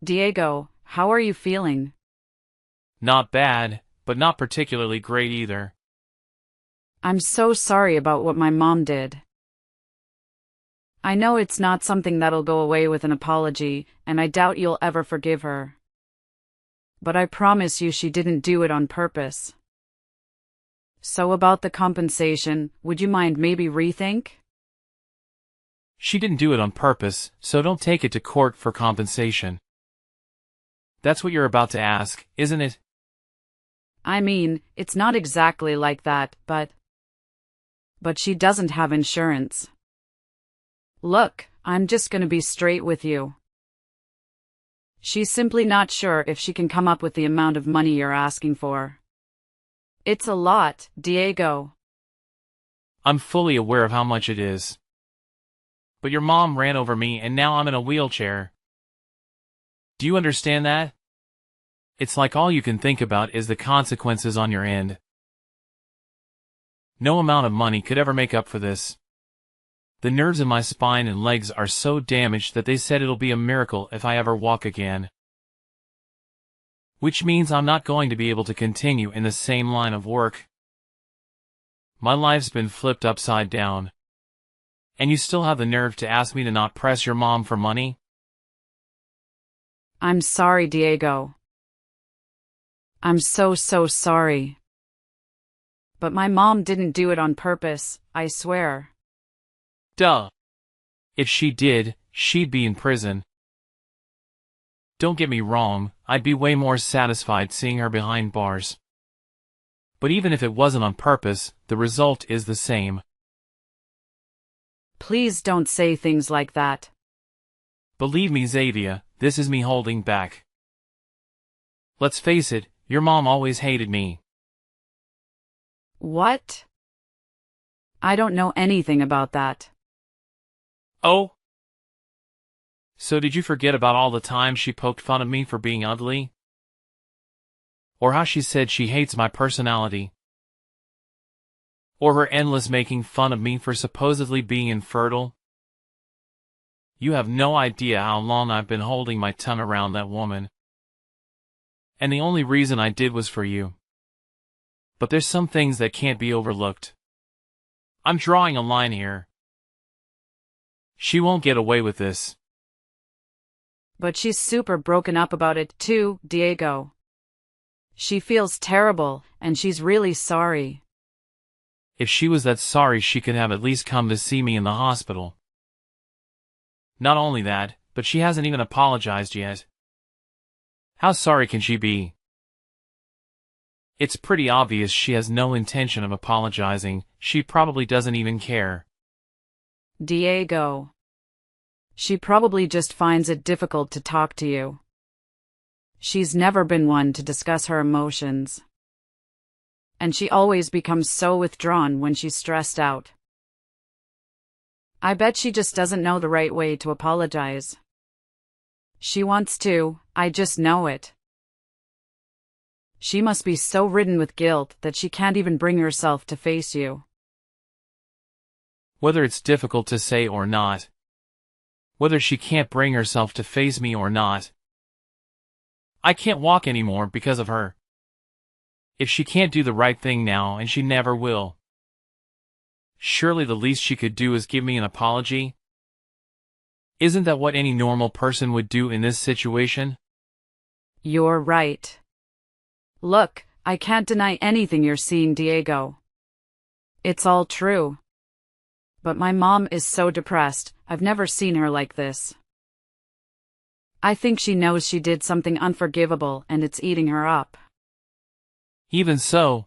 Diego, how are you feeling? Not bad, but not particularly great either. I'm so sorry about what my mom did. I know it's not something that'll go away with an apology, and I doubt you'll ever forgive her. But I promise you she didn't do it on purpose. So about the compensation, would you mind maybe rethink? She didn't do it on purpose, so don't take it to court for compensation. That's what you're about to ask, isn't it? I mean, it's not exactly like that, but she doesn't have insurance. Look, I'm just gonna be straight with you. She's simply not sure if she can come up with the amount of money you're asking for. It's a lot, Diego. I'm fully aware of how much it is. But your mom ran over me and now I'm in a wheelchair. Do you understand that? It's like all you can think about is the consequences on your end. No amount of money could ever make up for this. The nerves in my spine and legs are so damaged that they said it'll be a miracle if I ever walk again. Which means I'm not going to be able to continue in the same line of work. My life's been flipped upside down. And you still have the nerve to ask me to not press your mom for money? I'm sorry, Diego. I'm so sorry. But my mom didn't do it on purpose, I swear. Duh. If she did, she'd be in prison. Don't get me wrong, I'd be way more satisfied seeing her behind bars. But even if it wasn't on purpose, the result is the same. Please don't say things like that. Believe me, Xavier, this is me holding back. Let's face it, your mom always hated me. What? I don't know anything about that. Oh? So did you forget about all the times she poked fun of me for being ugly? Or how she said she hates my personality? Or her endless making fun of me for supposedly being infertile? You have no idea how long I've been holding my tongue around that woman. And the only reason I did was for you. But there's some things that can't be overlooked. I'm drawing a line here. She won't get away with this. But she's super broken up about it too, Diego. She feels terrible, and she's really sorry. If she was that sorry, she could have at least come to see me in the hospital. Not only that, but she hasn't even apologized yet. How sorry can she be? It's pretty obvious she has no intention of apologizing. She probably doesn't even care. Diego. She probably just finds it difficult to talk to you. She's never been one to discuss her emotions. And she always becomes so withdrawn when she's stressed out. I bet she just doesn't know the right way to apologize. She wants to, I just know it. She must be so ridden with guilt that she can't even bring herself to face you. Whether it's difficult to say or not. Whether she can't bring herself to face me or not. I can't walk anymore because of her. If she can't do the right thing now, and she never will, surely the least she could do is give me an apology? Isn't that what any normal person would do in this situation? You're right. Look, I can't deny anything you're seeing, Diego. It's all true. But my mom is so depressed, I've never seen her like this. I think she knows she did something unforgivable and it's eating her up. Even so.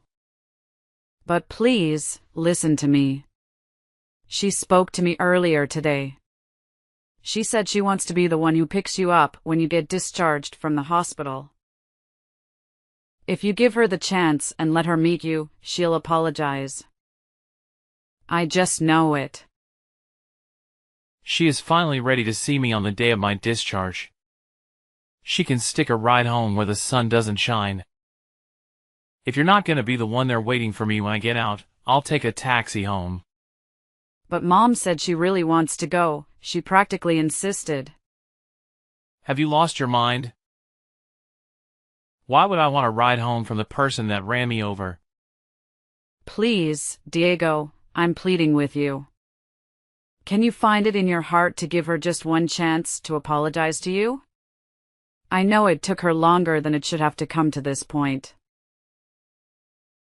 But please, listen to me. She spoke to me earlier today. She said she wants to be the one who picks you up when you get discharged from the hospital. If you give her the chance and let her meet you, she'll apologize. I just know it. She is finally ready to see me on the day of my discharge. She can stick a ride home where the sun doesn't shine. If you're not going to be the one there waiting for me when I get out, I'll take a taxi home. But Mom said she really wants to go. She practically insisted. Have you lost your mind? Why would I want to ride home from the person that ran me over? Please, Diego, I'm pleading with you. Can you find it in your heart to give her just one chance to apologize to you? I know it took her longer than it should have to come to this point.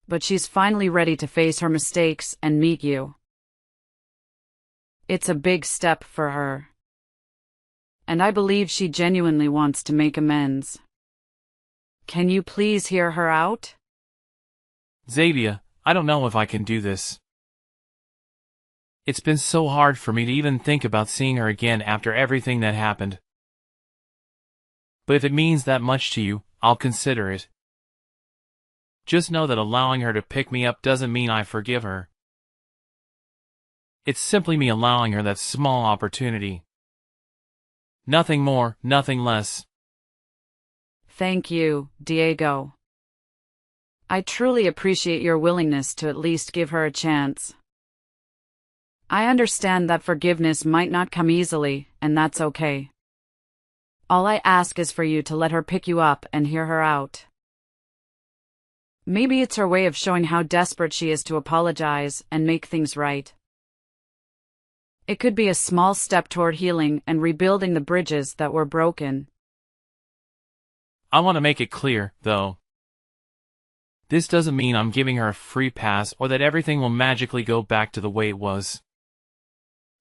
But she's finally ready to face her mistakes and meet you. It's a big step for her. And I believe she genuinely wants to make amends. Can you please hear her out? Xavier, I don't know if I can do this. It's been so hard for me to even think about seeing her again after everything that happened. But if it means that much to you, I'll consider it. Just know that allowing her to pick me up doesn't mean I forgive her. It's simply me allowing her that small opportunity. Nothing more, nothing less. Thank you, Diego. I truly appreciate your willingness to at least give her a chance. I understand that forgiveness might not come easily, and that's okay. All I ask is for you to let her pick you up and hear her out. Maybe it's her way of showing how desperate she is to apologize and make things right. It could be a small step toward healing and rebuilding the bridges that were broken. I want to make it clear, though. This doesn't mean I'm giving her a free pass or that everything will magically go back to the way it was.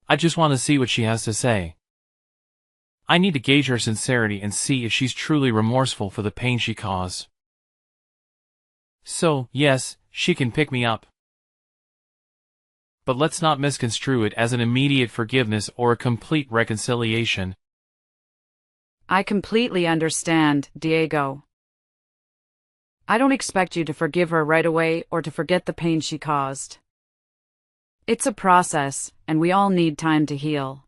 I just want to see what she has to say. I need to gauge her sincerity and see if she's truly remorseful for the pain she caused. So, yes, she can pick me up. But let's not misconstrue it as an immediate forgiveness or a complete reconciliation. I completely understand, Diego. I don't expect you to forgive her right away or to forget the pain she caused. It's a process, and we all need time to heal.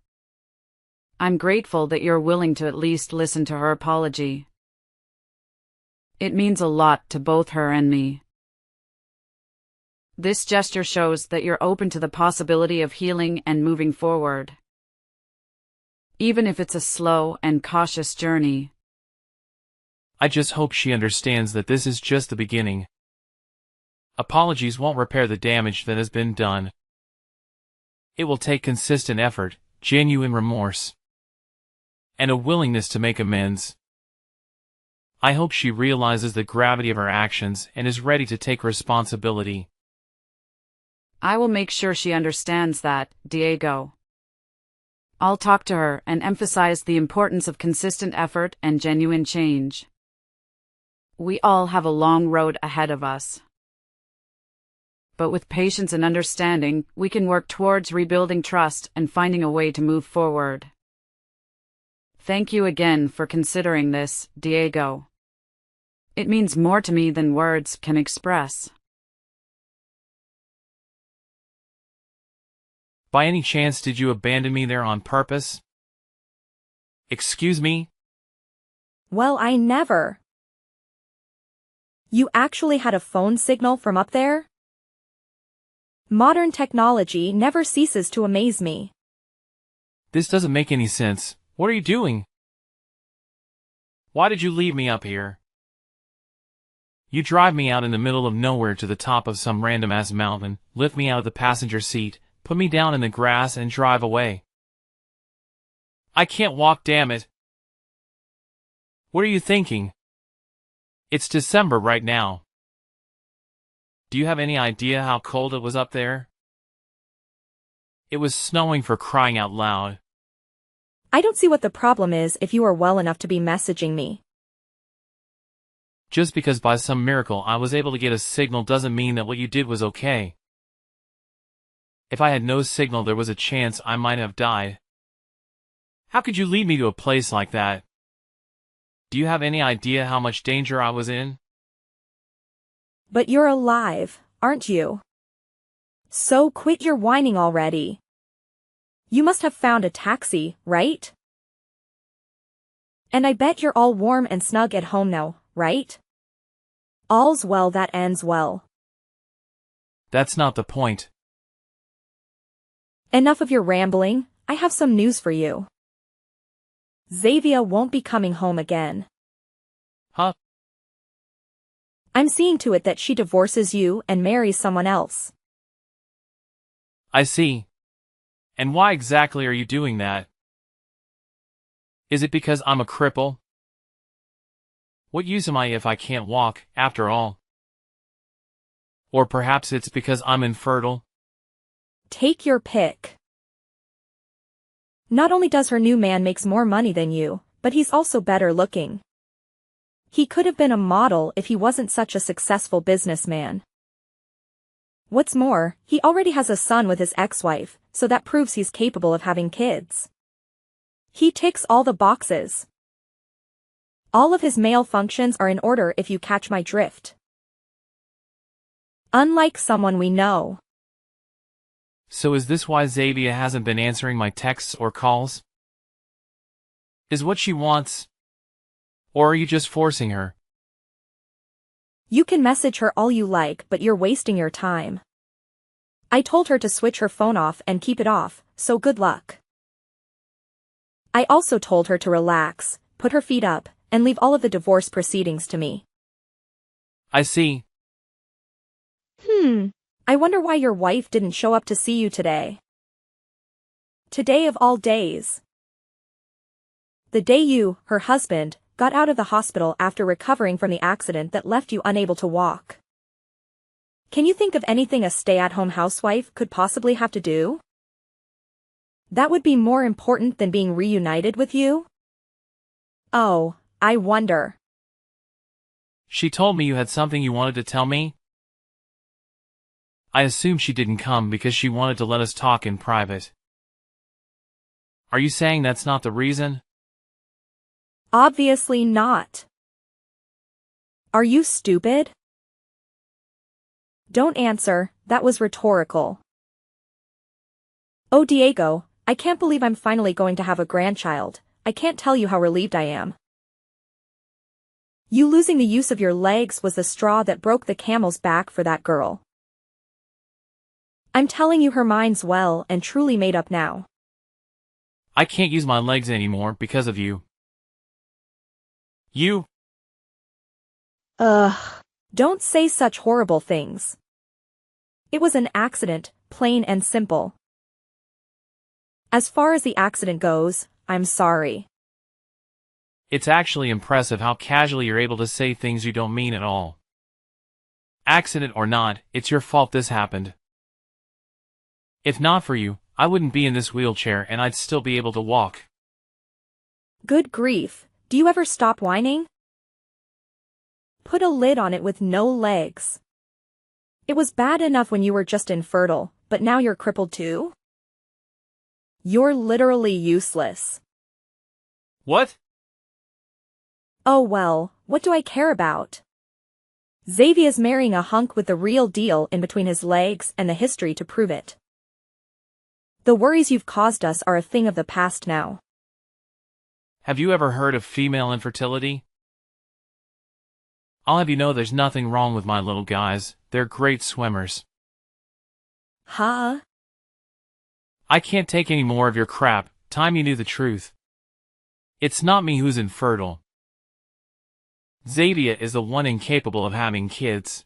I'm grateful that you're willing to at least listen to her apology. It means a lot to both her and me. This gesture shows that you're open to the possibility of healing and moving forward. Even if it's a slow and cautious journey. I just hope she understands that this is just the beginning. Apologies won't repair the damage that has been done. It will take consistent effort, genuine remorse, and a willingness to make amends. I hope she realizes the gravity of her actions and is ready to take responsibility. I will make sure she understands that, Diego. I'll talk to her and emphasize the importance of consistent effort and genuine change. We all have a long road ahead of us. But with patience and understanding, we can work towards rebuilding trust and finding a way to move forward. Thank you again for considering this, Diego. It means more to me than words can express. By any chance did you abandon me there on purpose? Excuse me? Well, I never. You actually had a phone signal from up there? Modern technology never ceases to amaze me. This doesn't make any sense. What are you doing? Why did you leave me up here? You drive me out in the middle of nowhere to the top of some random-ass mountain, lift me out of the passenger seat, put me down in the grass and drive away. I can't walk, damn it. What are you thinking? It's December right now. Do you have any idea how cold it was up there? It was snowing, for crying out loud. I don't see what the problem is if you are well enough to be messaging me. Just because by some miracle I was able to get a signal doesn't mean that what you did was okay. If I had no signal, there was a chance I might have died. How could you lead me to a place like that? Do you have any idea how much danger I was in? But you're alive, aren't you? So quit your whining already. You must have found a taxi, right? And I bet you're all warm and snug at home now, right? All's well that ends well. That's not the point. Enough of your rambling, I have some news for you. Xavier won't be coming home again. Huh? I'm seeing to it that she divorces you and marries someone else. I see. And why exactly are you doing that? Is it because I'm a cripple? What use am I if I can't walk, after all? Or perhaps it's because I'm infertile? Take your pick. Not only does her new man makes more money than you, but he's also better looking. He could have been a model if he wasn't such a successful businessman. What's more, he already has a son with his ex-wife, so that proves he's capable of having kids. He ticks all the boxes. All of his male functions are in order if you catch my drift. Unlike someone we know. So is this why Xavier hasn't been answering my texts or calls? Is what she wants? Or are you just forcing her? You can message her all you like, but you're wasting your time. I told her to switch her phone off and keep it off, so good luck. I also told her to relax, put her feet up, and leave all of the divorce proceedings to me. I see. I wonder why your wife didn't show up to see you today. Today of all days. The day you, her husband, got out of the hospital after recovering from the accident that left you unable to walk. Can you think of anything a stay-at-home housewife could possibly have to do? That would be more important than being reunited with you? Oh, I wonder. She told me you had something you wanted to tell me? I assume she didn't come because she wanted to let us talk in private. Are you saying that's not the reason? Obviously not. Are you stupid? Don't answer, that was rhetorical. Oh Diego, I can't believe I'm finally going to have a grandchild. I can't tell you how relieved I am. You losing the use of your legs was the straw that broke the camel's back for that girl. I'm telling you her mind's well and truly made up now. I can't use my legs anymore because of you. You? Don't say such horrible things. It was an accident, plain and simple. As far as the accident goes, I'm sorry. It's actually impressive how casually you're able to say things you don't mean at all. Accident or not, it's your fault this happened. If not for you, I wouldn't be in this wheelchair and I'd still be able to walk. Good grief, do you ever stop whining? Put a lid on it with no legs. It was bad enough when you were just infertile, but now you're crippled too? You're literally useless. What? Oh well, what do I care about? Xavier's marrying a hunk with the real deal in between his legs and the history to prove it. The worries you've caused us are a thing of the past now. Have you ever heard of female infertility? I'll have you know there's nothing wrong with my little guys, they're great swimmers. Huh? I can't take any more of your crap, time you knew the truth. It's not me who's infertile. Xavier is the one incapable of having kids.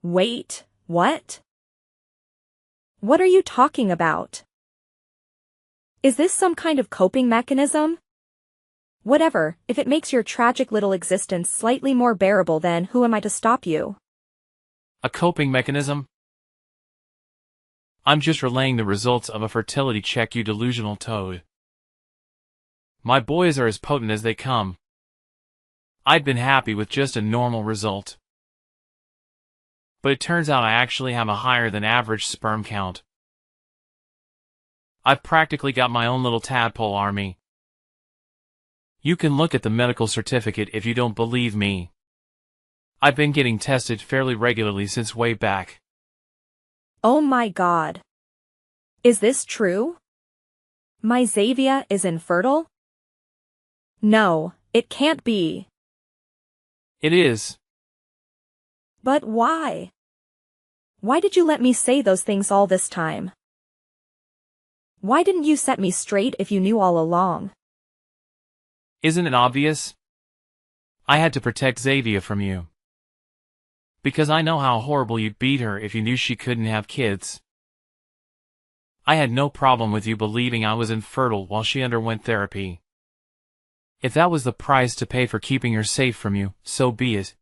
Wait, what? What are you talking about? Is this some kind of coping mechanism? Whatever, if it makes your tragic little existence slightly more bearable, then who am I to stop you? A coping mechanism? I'm just relaying the results of a fertility check, you delusional toad. My boys are as potent as they come. I'd been happy with just a normal result. But it turns out I actually have a higher than average sperm count. I've practically got my own little tadpole army. You can look at the medical certificate if you don't believe me. I've been getting tested fairly regularly since way back. Oh my God. Is this true? My Xavier is infertile? No, it can't be. It is. But why? Why did you let me say those things all this time? Why didn't you set me straight if you knew all along? Isn't it obvious? I had to protect Xavier from you. Because I know how horrible you'd beat her if you knew she couldn't have kids. I had no problem with you believing I was infertile while she underwent therapy. If that was the price to pay for keeping her safe from you, so be it.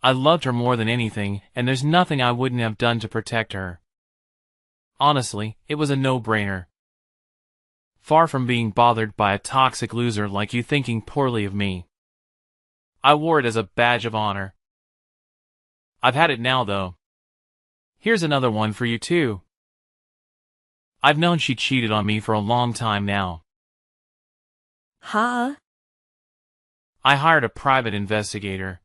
I loved her more than anything, and there's nothing I wouldn't have done to protect her. Honestly, it was a no-brainer. Far from being bothered by a toxic loser like you thinking poorly of me. I wore it as a badge of honor. I've had it now, though. Here's another one for you, too. I've known she cheated on me for a long time now. Huh? I hired a private investigator.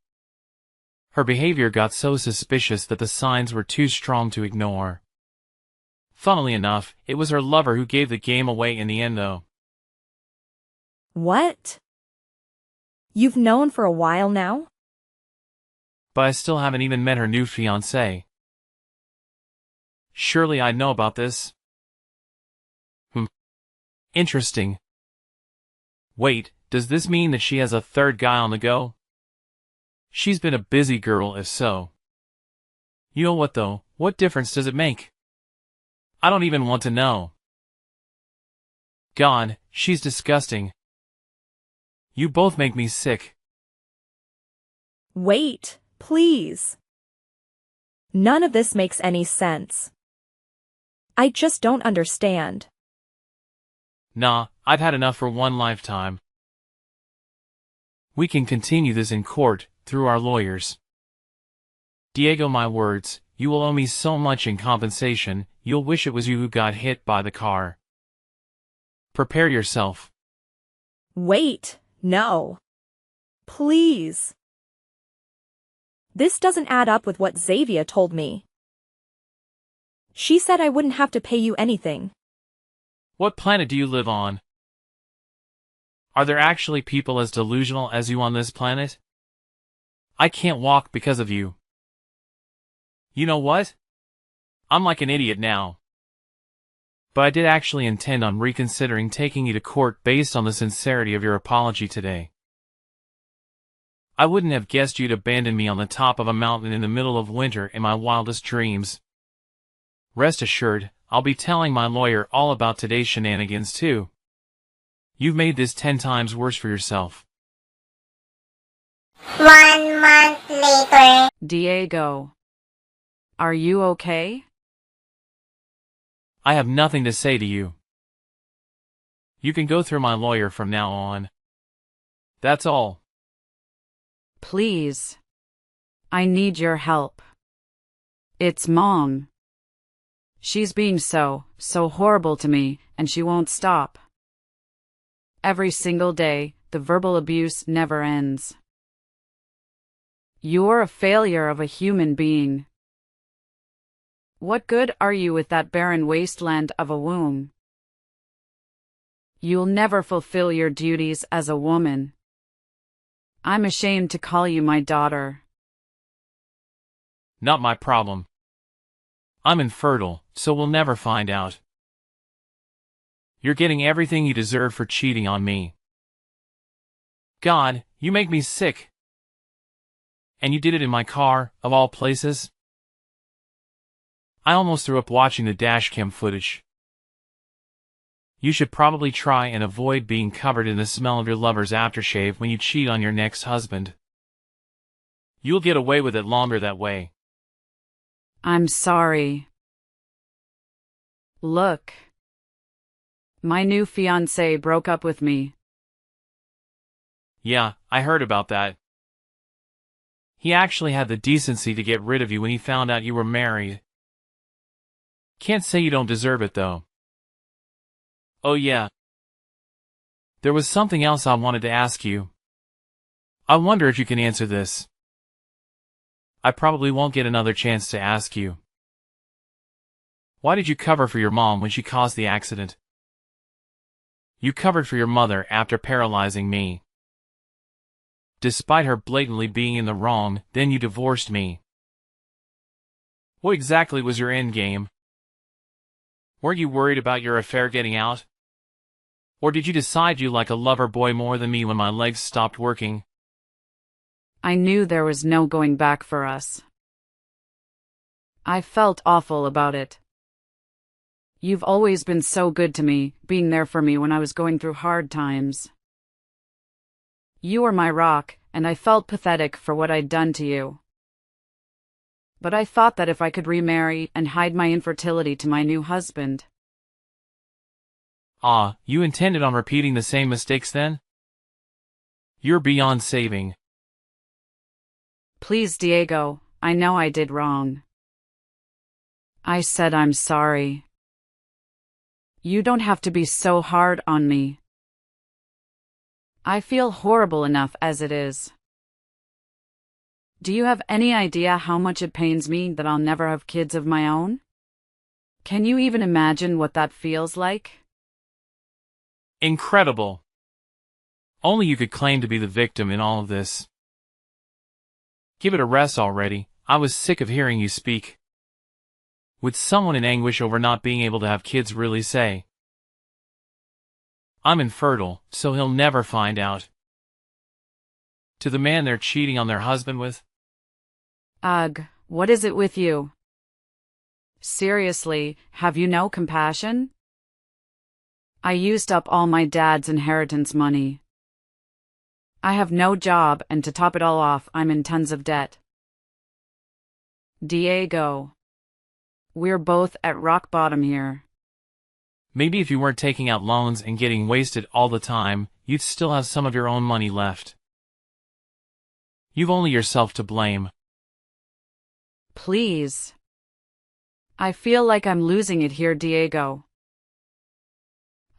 Her behavior got so suspicious that the signs were too strong to ignore. Funnily enough, it was her lover who gave the game away in the end, though. What? You've known for a while now? But I still haven't even met her new fiancé. Surely I'd know about this. Interesting. Wait, does this mean that she has a third guy on the go? She's been a busy girl if so. You know what though, what difference does it make? I don't even want to know. God, she's disgusting. You both make me sick. Wait, please. None of this makes any sense. I just don't understand. Nah, I've had enough for one lifetime. We can continue this in court, through our lawyers. Diego, my words, you will owe me so much in compensation, you'll wish it was you who got hit by the car. Prepare yourself. Wait, no. Please. This doesn't add up with what Xavier told me. She said I wouldn't have to pay you anything. What planet do you live on? Are there actually people as delusional as you on this planet? I can't walk because of you. You know what? I'm like an idiot now. But I did actually intend on reconsidering taking you to court based on the sincerity of your apology today. I wouldn't have guessed you'd abandon me on the top of a mountain in the middle of winter in my wildest dreams. Rest assured, I'll be telling my lawyer all about today's shenanigans too. You've made this 10 times worse for yourself. 1 month later. Diego. Are you okay? I have nothing to say to you. You can go through my lawyer from now on. That's all. Please. I need your help. It's Mom. She's being so horrible to me, and she won't stop. Every single day, the verbal abuse never ends. You're a failure of a human being. What good are you with that barren wasteland of a womb? You'll never fulfill your duties as a woman. I'm ashamed to call you my daughter. Not my problem. I'm infertile, so we'll never find out. You're getting everything you deserve for cheating on me. God, you make me sick. And you did it in my car, of all places. I almost threw up watching the dashcam footage. You should probably try and avoid being covered in the smell of your lover's aftershave when you cheat on your next husband. You'll get away with it longer that way. I'm sorry. Look. My new fiancé broke up with me. Yeah, I heard about that. He actually had the decency to get rid of you when he found out you were married. Can't say you don't deserve it, though. Oh yeah. There was something else I wanted to ask you. I wonder if you can answer this. I probably won't get another chance to ask you. Why did you cover for your mom when she caused the accident? You covered for your mother after paralyzing me. Despite her blatantly being in the wrong, then you divorced me. What exactly was your endgame? Weren't you worried about your affair getting out? Or did you decide you like a lover boy more than me when my legs stopped working? I knew there was no going back for us. I felt awful about it. You've always been so good to me, being there for me when I was going through hard times. You were my rock, and I felt pathetic for what I'd done to you. But I thought that if I could remarry and hide my infertility to my new husband. Ah, you intended on repeating the same mistakes then? You're beyond saving. Please, Diego, I know I did wrong. I said I'm sorry. You don't have to be so hard on me. I feel horrible enough as it is. Do you have any idea how much it pains me that I'll never have kids of my own? Can you even imagine what that feels like? Incredible. Only you could claim to be the victim in all of this. Give it a rest already. I was sick of hearing you speak. Would someone in anguish over not being able to have kids really say, "I'm infertile, so he'll never find out"? To the man they're cheating on their husband with? Ugh, what is it with you? Seriously, have you no compassion? I used up all my dad's inheritance money. I have no job, and to top it all off, I'm in tons of debt. Diego. We're both at rock bottom here. Maybe if you weren't taking out loans and getting wasted all the time, you'd still have some of your own money left. You've only yourself to blame. Please. I feel like I'm losing it here, Diego.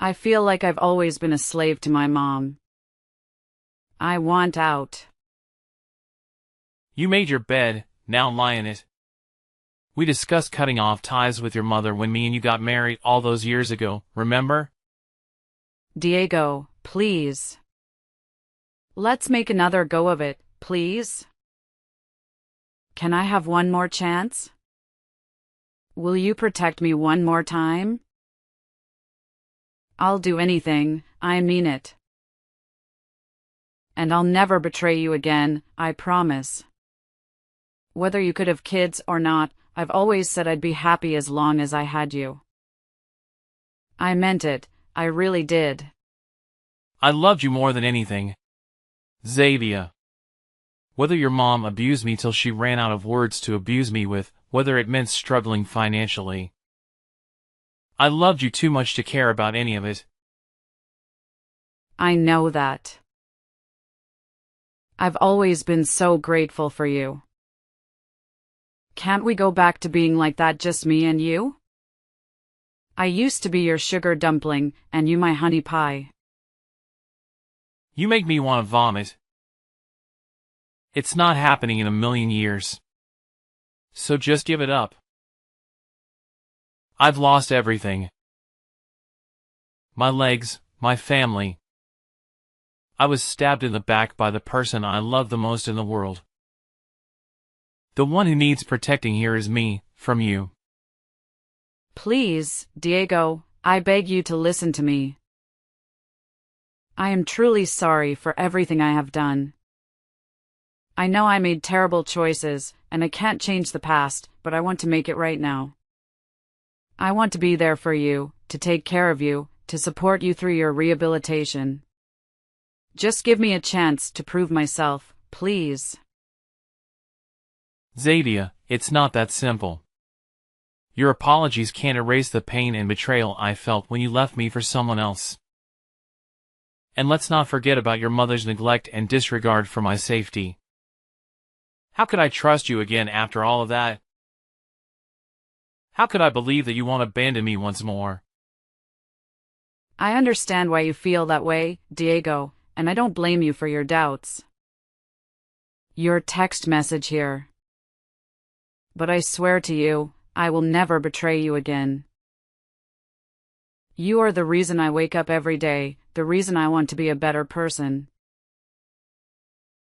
I feel like I've always been a slave to my mom. I want out. You made your bed, now lie in it. We discussed cutting off ties with your mother when me and you got married all those years ago, remember? Diego, please. Let's make another go of it, please. Can I have one more chance? Will you protect me one more time? I'll do anything, I mean it. And I'll never betray you again, I promise. Whether you could have kids or not, I've always said I'd be happy as long as I had you. I meant it, I really did. I loved you more than anything. Xavier. Whether your mom abused me till she ran out of words to abuse me with, whether it meant struggling financially. I loved you too much to care about any of it. I know that. I've always been so grateful for you. Can't we go back to being like that, just me and you? I used to be your sugar dumpling, and you my honey pie. You make me want to vomit. It's not happening in a million years. So just give it up. I've lost everything. My legs, my family. I was stabbed in the back by the person I love the most in the world. The one who needs protecting here is me, from you. Please, Diego, I beg you to listen to me. I am truly sorry for everything I have done. I know I made terrible choices, and I can't change the past, but I want to make it right now. I want to be there for you, to take care of you, to support you through your rehabilitation. Just give me a chance to prove myself, please. Xavier, it's not that simple. Your apologies can't erase the pain and betrayal I felt when you left me for someone else. And let's not forget about your mother's neglect and disregard for my safety. How could I trust you again after all of that? How could I believe that you won't abandon me once more? I understand why you feel that way, Diego, and I don't blame you for your doubts. Your text message here. But I swear to you, I will never betray you again. You are the reason I wake up every day, the reason I want to be a better person.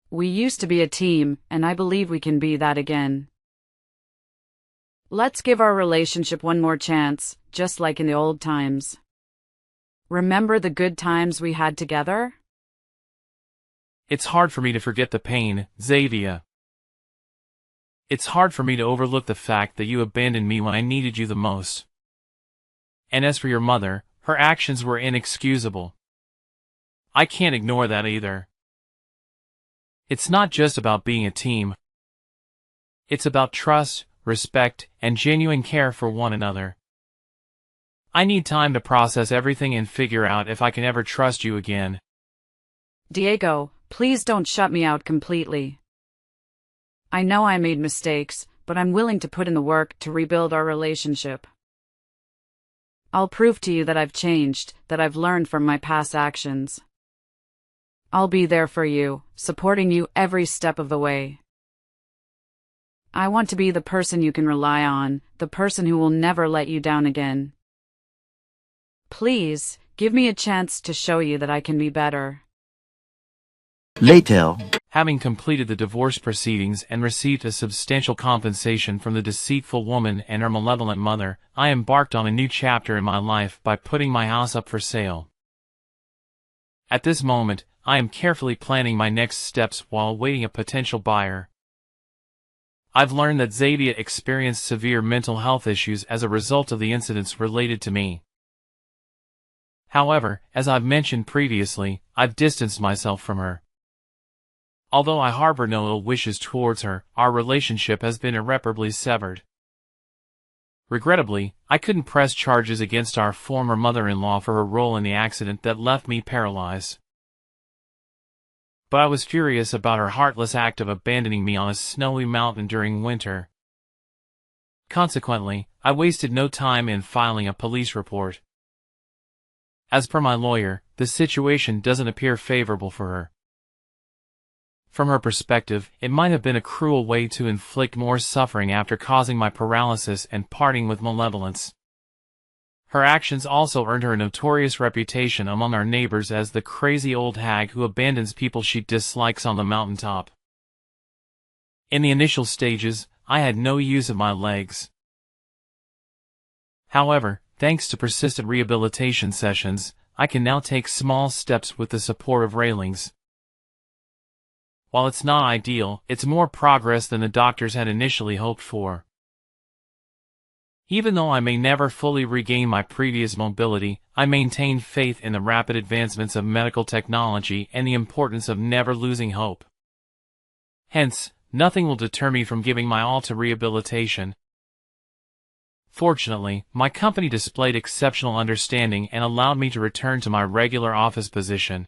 We used to be a team, and I believe we can be that again. Let's give our relationship one more chance, just like in the old times. Remember the good times we had together? It's hard for me to forget the pain, Xavier. It's hard for me to overlook the fact that you abandoned me when I needed you the most. And as for your mother, her actions were inexcusable. I can't ignore that either. It's not just about being a team. It's about trust, respect, and genuine care for one another. I need time to process everything and figure out if I can ever trust you again. Diego, please don't shut me out completely. I know I made mistakes, but I'm willing to put in the work to rebuild our relationship. I'll prove to you that I've changed, that I've learned from my past actions. I'll be there for you, supporting you every step of the way. I want to be the person you can rely on, the person who will never let you down again. Please, give me a chance to show you that I can be better. Later. Having completed the divorce proceedings and received a substantial compensation from the deceitful woman and her malevolent mother, I embarked on a new chapter in my life by putting my house up for sale. At this moment, I am carefully planning my next steps while awaiting a potential buyer. I've learned that Xavier experienced severe mental health issues as a result of the incidents related to me. However, as I've mentioned previously, I've distanced myself from her. Although I harbor no ill wishes towards her, our relationship has been irreparably severed. Regrettably, I couldn't press charges against our former mother-in-law for her role in the accident that left me paralyzed. But I was furious about her heartless act of abandoning me on a snowy mountain during winter. Consequently, I wasted no time in filing a police report. As per my lawyer, the situation doesn't appear favorable for her. From her perspective, it might have been a cruel way to inflict more suffering after causing my paralysis and parting with malevolence. Her actions also earned her a notorious reputation among our neighbors as the crazy old hag who abandons people she dislikes on the mountaintop. In the initial stages, I had no use of my legs. However, thanks to persistent rehabilitation sessions, I can now take small steps with the support of railings. While it's not ideal, it's more progress than the doctors had initially hoped for. Even though I may never fully regain my previous mobility, I maintain faith in the rapid advancements of medical technology and the importance of never losing hope. Hence, nothing will deter me from giving my all to rehabilitation. Fortunately, my company displayed exceptional understanding and allowed me to return to my regular office position.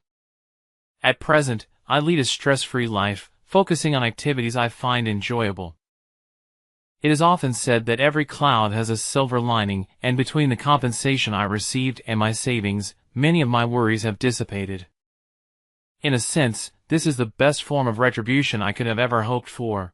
At present, I lead a stress-free life, focusing on activities I find enjoyable. It is often said that every cloud has a silver lining, and between the compensation I received and my savings, many of my worries have dissipated. In a sense, this is the best form of retribution I could have ever hoped for.